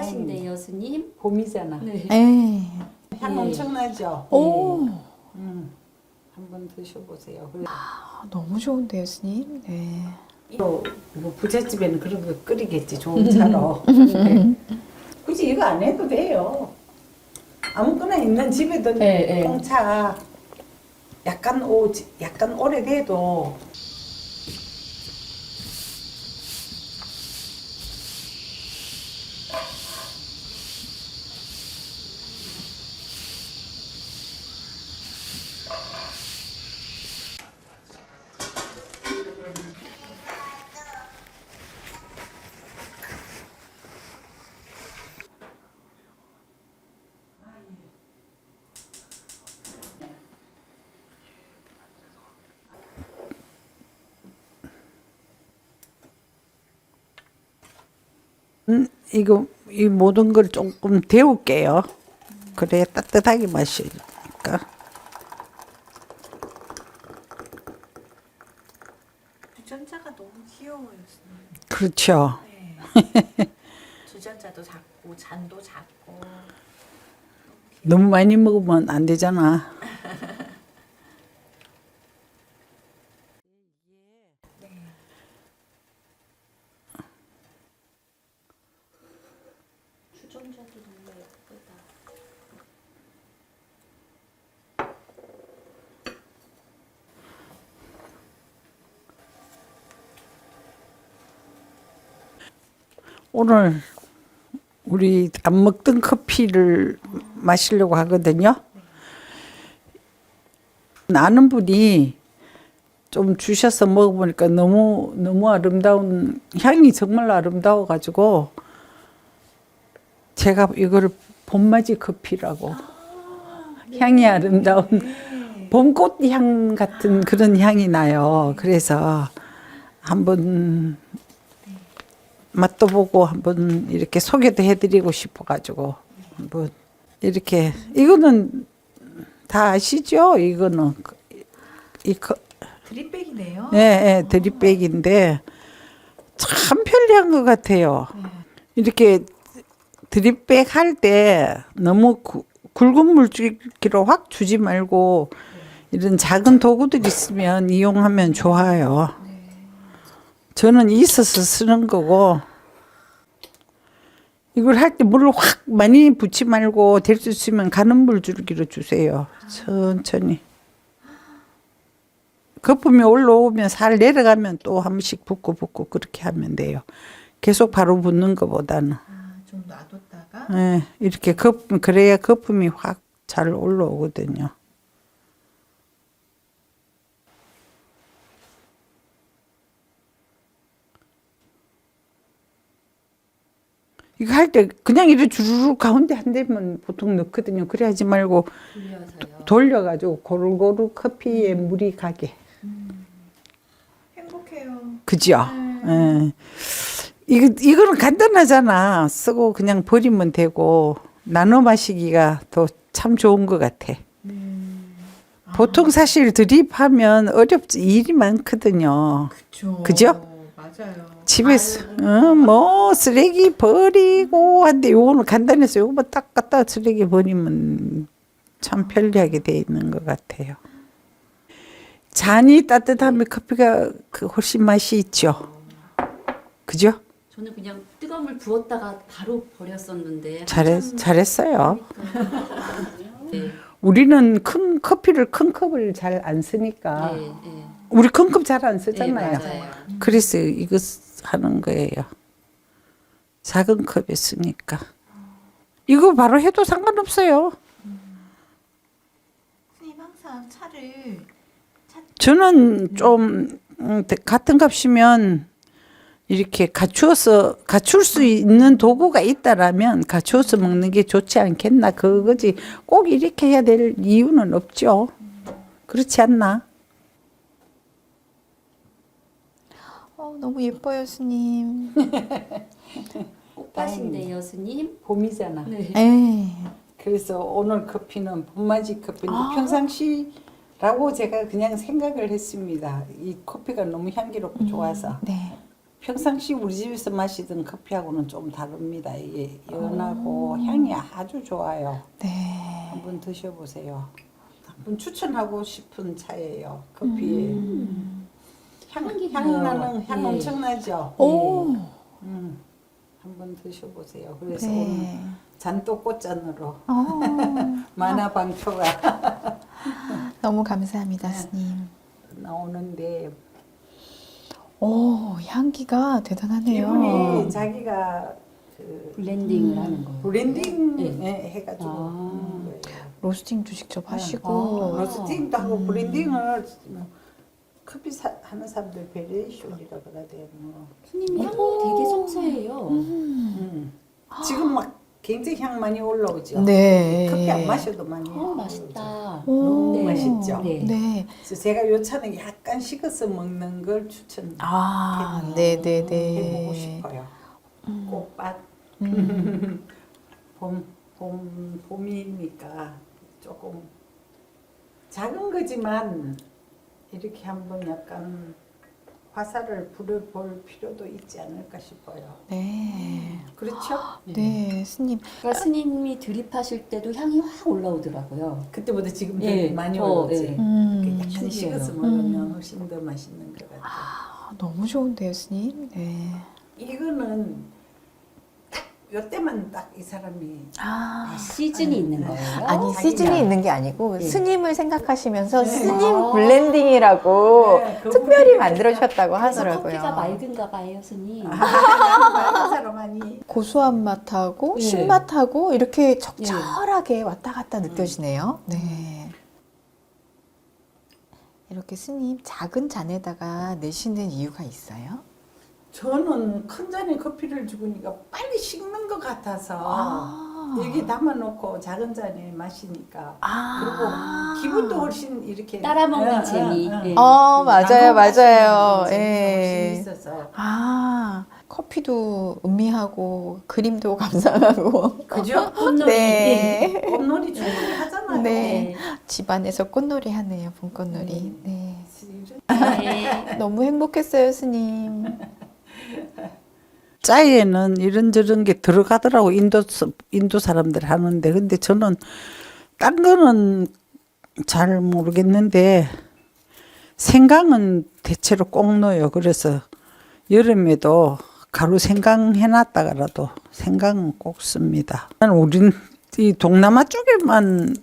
꽃밭인데요, 스님. 봄이잖아. 네. 향 예. 엄청나죠? 오, 한번 드셔보세요. 너무 좋은데요, 스님. 네. 또 뭐 부잣집에는 그런 거 끓이겠지, 좋은 차로. 근데 굳이 이거 안 해도 돼요. 아무거나 있는 집에도 예, 예. 홍차 약간 오래돼도 이거 이 모든 걸 조금 데울게요. 그래야 따뜻하게 마시니까. 주전자가 너무 귀여워요, 스님. 그렇죠. 네. 주전자도 작고 잔도 작고. 너무 많이 먹으면 안 되잖아. 주전자도 너무 예쁘다. 오늘 우리 안 먹던 커피를 마시려고 하거든요. 아는 분이 좀 주셔서 먹어보니까 너무 아름다운 향이 정말 아름다워가지고 제가 이거를 봄맞이 커피라고 향이 아름다운 봄꽃 향 같은 그런 향이 나요. 그래서 한번 맛도 보고 한번 이렇게 소개도 해드리고 싶어가지고 한번 이렇게 이거는 다 아시죠? 이거는 드립백이네요. 네, 드립백인데 참 편리한 것 같아요. 이렇게 드립백 할 때 너무 굵은 물줄기로 확 주지 말고 이런 작은 도구들 있으면 이용하면 좋아요. 저는 있어서 쓰는 거고 이걸 할 때 물을 확 많이 붓지 말고 될 수 있으면 가는 물줄기로 주세요. 천천히. 거품이 올라오면 살 내려가면 또 한 번씩 붓고 그렇게 하면 돼요. 계속 바로 붓는 것보다는. 좀 놔뒀다가. 네, 이렇게 그래야 거품이 확 잘 올라오거든요. 이거 할 때 그냥 이렇게 주르륵 가운데 한 대만 보통 넣거든요. 그래 하지 말고 돌려서요. 돌려가지고 고루고루 커피에 물이 가게. 행복해요. 그죠? 예. 이거는 간단하잖아. 쓰고 그냥 버리면 되고 나눠 마시기가 더 참 좋은 것 같아. 보통 사실 드립하면 어렵지 일이 많거든요. 그죠? 맞아요. 집에서 뭐 쓰레기 버리고 한데 요거는 간단해서 요거만 딱 갖다 쓰레기 버리면 참 편리하게 돼 있는 것 같아요. 잔이 따뜻하면 커피가 훨씬 맛이 있죠. 그죠? 저는 그냥 뜨거운 물 부었다가 바로 버렸었는데. 잘했어요. 네. 우리는 커피를 큰 컵을 잘 안 쓰니까 네, 네. 우리 큰 컵 잘 안 네, 쓰잖아요. 맞아요. 그래서 이거 하는 거예요. 작은 컵에 쓰니까. 이거 바로 해도 상관없어요. 스님 항상 차를 저는 좀 같은 값이면 이렇게 갖출 수 있는 도구가 있다라면 갖추어서 먹는 게 좋지 않겠나 그거지. 꼭 이렇게 해야 될 이유는 없죠. 그렇지 않나? 너무 예뻐요, 스님. 꽃밭인데요, 스님. 봄이잖아. 네. 그래서 오늘 커피는 봄맞이 커피인데 평상시라고 제가 그냥 생각을 했습니다. 이 커피가 너무 향기롭고 좋아서 네. 평상시 우리 집에서 마시던 커피하고는 좀 다릅니다. 이게 연하고 향이 아주 좋아요. 네. 한번 드셔보세요. 한번 추천하고 싶은 차예요. 커피에. 향 나는 향 네. 엄청나죠. 오. 한번 드셔보세요. 그래서 네. 오늘 잔또 꽃잔으로 어. 만화방초가 너무 감사합니다, 스님. 나오는데 오, 향기가 대단하네요. 이분이 자기가 그 블렌딩을 하는 거예요. 브랜딩 네. 해가지고 아. 하는 거예요. 로스팅도 직접 하시고. 아. 로스팅도 하고 브랜딩을 뭐 커피 하는 사람들 베리에이션이라 그래야 돼요. 뭐. 스님 향이 되게 성서해요. 지금 막 굉장히 향 많이 올라오죠. 네. 커피 안 마셔도 많이. 맛있다. 오. 너무 네. 맛있죠. 네. 네. 그래서 제가 요 차는 약간 식어서 먹는 걸 추천해보고 아, 네네네. 싶어요. 꽃밭 봄이니까 조금 작은 거지만 이렇게 한번 약간 화살을 불어볼 필요도 있지 않을까 싶어요. 네. 그렇죠? 네, 스님. 그러니까 스님이 드립하실 때도 향이 확 올라오더라고요. 그때보다 지금 더 예, 많이 더, 올랐지. 예. 약간 신기해요. 식어서 먹으면 훨씬 더 맛있는 것 같아요. 아, 너무 좋은데요, 스님. 네. 이거는 딱 요때만 딱 이 사람이 아. 시즌이 있는 거예요. 아니, 자기가- 시즌이 있는 게 아니고 네. 스님을 생각하시면서 네. 스님 아. 블렌딩이라고 네, 그분이 특별히 그렇게 만들어주셨다고 그래서 하더라고요. 커피가 맑은가 봐요, 스님. 맑은 사람 아니. 고소한 맛하고 네. 신맛하고 이렇게 적절하게 왔다 갔다 느껴지네요. 네. 이렇게 스님 작은 잔에다가 내시는 이유가 있어요? 저는 큰 잔에 커피를 죽으니까 빨리 식는 것 같아서 아. 여기 담아놓고 작은 잔에 마시니까 아. 그리고 기분도 훨씬 이렇게 따라 먹는 재미. 예. 맞아요, 나눠 맞아요. 마시는 재미가 예. 훨씬 있어서 아, 커피도 음미하고 그림도 감상하고 그죠? 꽃놀이. 네. 꽃놀이 충분히 하잖아요. 네. 집안에서 꽃놀이 하네요, 봄꽃놀이. 네. 네. 너무 행복했어요, 스님. 짜에는 이런저런 게 들어가더라고 인도 사람들 하는데 근데 저는 딴 거는 잘 모르겠는데 생강은 대체로 꼭 넣어요. 그래서 여름에도 가루 생강 해놨다가라도 생강은 꼭 씁니다. 우린 이 동남아 쪽에만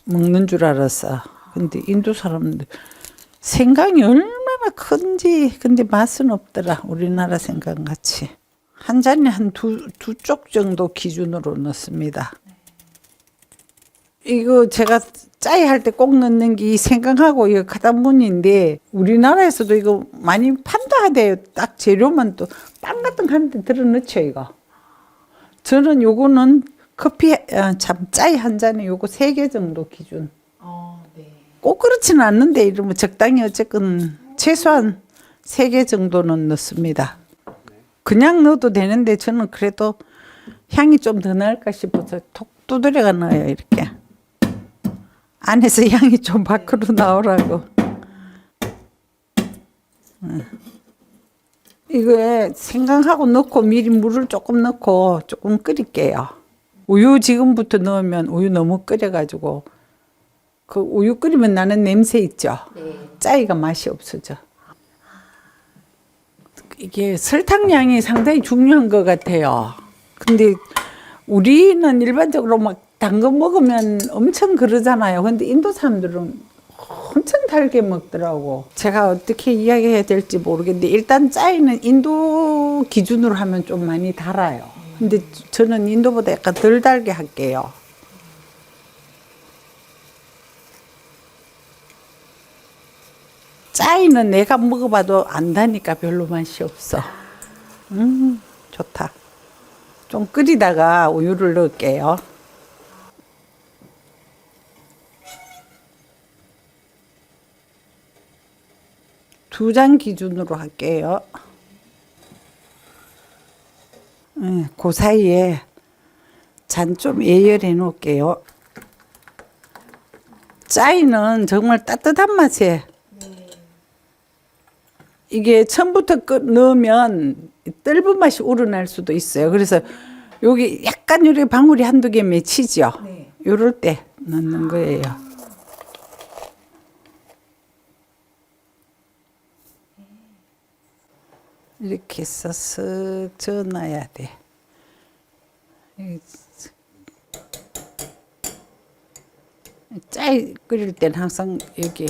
먹는 줄 알았어. 근데 인도 사람들 생강이 얼마나 큰지 근데 맛은 없더라. 우리나라 생강 같이. 한 잔에 한 두 쪽 정도 기준으로 넣습니다. 이거 제가 짜이 할 때 꼭 넣는 게 이 생강하고 이거 카다문인데 우리나라에서도 이거 많이 판다 하대요. 딱 재료만 또 빵 같은 거 하는데 들어 넣죠 이거. 저는 요거는 커피 참 짜이 한 잔에 요거 3개 정도 기준. 네. 꼭 그렇지는 않는데 이러면 적당히 어쨌건 최소한 3개 정도는 넣습니다. 그냥 넣어도 되는데 저는 그래도 향이 좀 더 나을까 싶어서 톡 두드려가 넣어요 이렇게. 안에서 향이 좀 밖으로 나오라고. 이거에 생강하고 넣고 미리 물을 조금 넣고 조금 끓일게요. 우유 지금부터 넣으면 우유 너무 끓여가지고 그 우유 끓이면 나는 냄새 있죠. 네. 짜이가 맛이 없어져. 이게 설탕량이 상당히 중요한 것 같아요. 근데 우리는 일반적으로 막 단 거 먹으면 엄청 그러잖아요. 근데 인도 사람들은 엄청 달게 먹더라고. 제가 어떻게 이야기해야 될지 모르겠는데 일단 짜이는 인도 기준으로 하면 좀 많이 달아요. 근데 저는 인도보다 약간 덜 달게 할게요. 짜이는 내가 먹어봐도 안 다니까 별로 맛이 없어. 좋다. 좀 끓이다가 우유를 넣을게요. 두 잔 기준으로 할게요. 그 사이에 잔 좀 예열해 놓을게요. 짜이는 정말 따뜻한 맛에 이게 처음부터 넣으면 떫은 맛이 우러날 수도 있어요. 그래서 여기 약간 요리 방울이 한두 개 맺히죠. 네. 요럴 때 넣는 거예요. 이렇게 해서 쓱 저어놔야 돼. 짜이 끓일 때는 항상 여기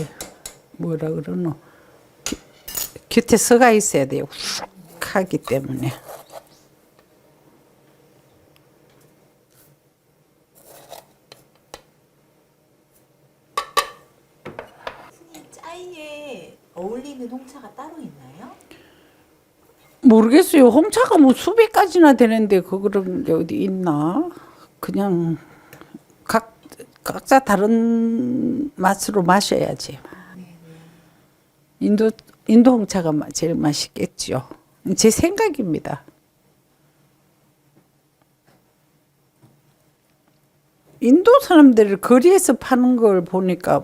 뭐라 그러노? 곁에 서가 있어야 돼요. 훅 하기 때문에. 스님 짜이에 어울리는 홍차가 따로 있나요? 모르겠어요. 홍차가 뭐 수백 가지나 되는데 그런 게 어디 있나? 그냥 각자 다른 맛으로 마셔야지. 인도 홍차가 제일 맛있겠죠. 제 생각입니다. 인도 사람들 거리에서 파는 걸 보니까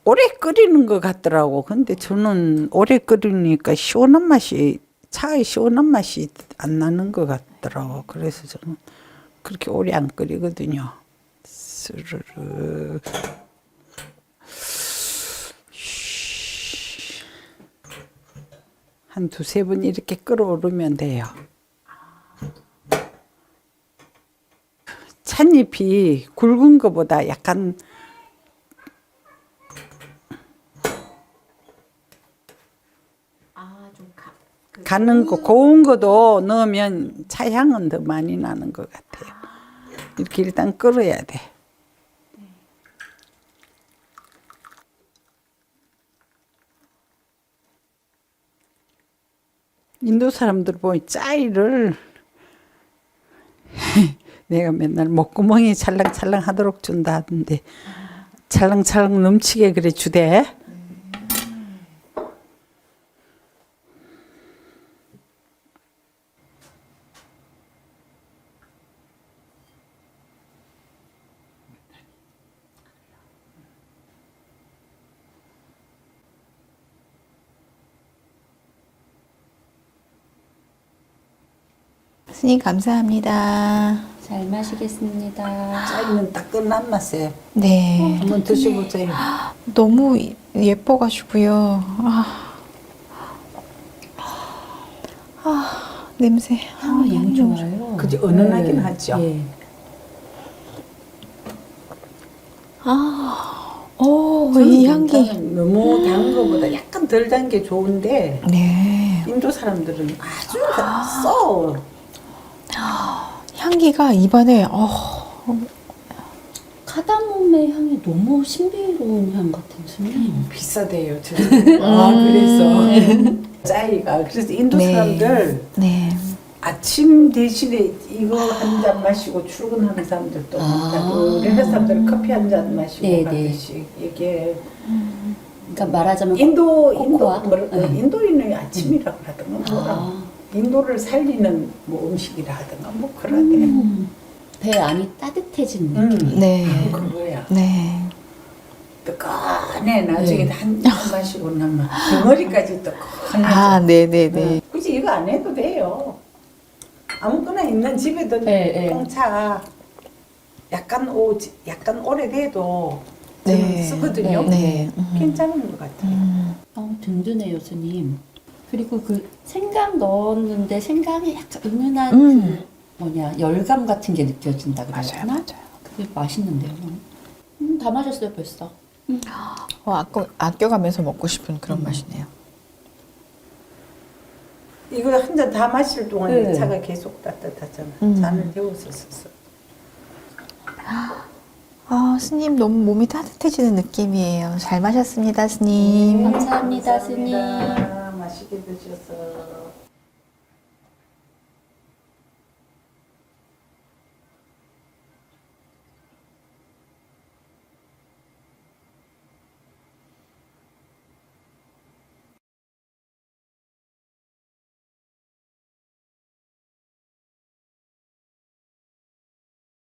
오래 끓이는 것 같더라고. 근데 저는 오래 끓이니까 시원한 맛이 차의 시원한 맛이 안 나는 것 같더라고. 그래서 저는 그렇게 오래 안 끓이거든요. 스르르. 한 두세 번 이렇게 끓어오르면 돼요. 찻잎이 굵은 것보다 약간 가는 거 고운 것도 넣으면 차향은 더 많이 나는 것 같아요. 이렇게 일단 끓어야 돼. 인도 사람들 보면 짜이를 내가 맨날 목구멍이 찰랑찰랑 하도록 준다 하던데 찰랑찰랑 넘치게 그래 주대. 스님 감사합니다. 잘 마시겠습니다. 짜이는 따끈한 맛에 네. 한번 드셔보세요. 너무 예뻐가지고요. 냄새. 향이 너무 좋아요. 그지 은은하긴 하죠. 예. 이 향기. 너무 단 거보다 약간 덜 단 게 좋은데 네. 인도 사람들은 아주 써. 향기가 입안에 카다몬의 향이 너무 신비로운 향 같은 스님. 비싸대요. 그래서 짜이가 그래서 인도 네. 사람들 네. 아침 대신에 이거 한 잔 마시고 출근하는 사람들도 많다고. 우리나라 사람들은 커피 한 잔 마시고 네, 가듯이 이게 그러니까 말하자면 인도인의 네. 아침이라고 하던가 뭐라 인도를 살리는 뭐 음식이라 하던가 뭐 그러네. 배 안이 따뜻해지는 느낌. 네. 그거야. 네. 뜨끈해. 나중에 한 잔 마시고 나면 덩어리까지 뜨끈해. 네네네. 굳이 이거 안 해도 돼요. 아무거나 있는 집에도 네, 홍차 약간 오래돼도 네. 저는 쓰거든요. 네. 괜찮은 것 같아요. 든든해요, 스님. 그리고 그 생강 넣었는데 생강에 약간 은은한 그 열감 같은 게 느껴진다 그래야 맞아요, 되나? 맞아요. 그게 맛있는데요. 다 마셨어요, 벌써. 아껴가면서 먹고 싶은 그런 맛이네요. 이거 한 잔 다 마실 동안 네. 차가 계속 따뜻하잖아. 잔을 데워서 썼어. 스님 너무 몸이 따뜻해지는 느낌이에요. 잘 마셨습니다, 스님. 감사합니다, 스님. 맛있게 드셔서.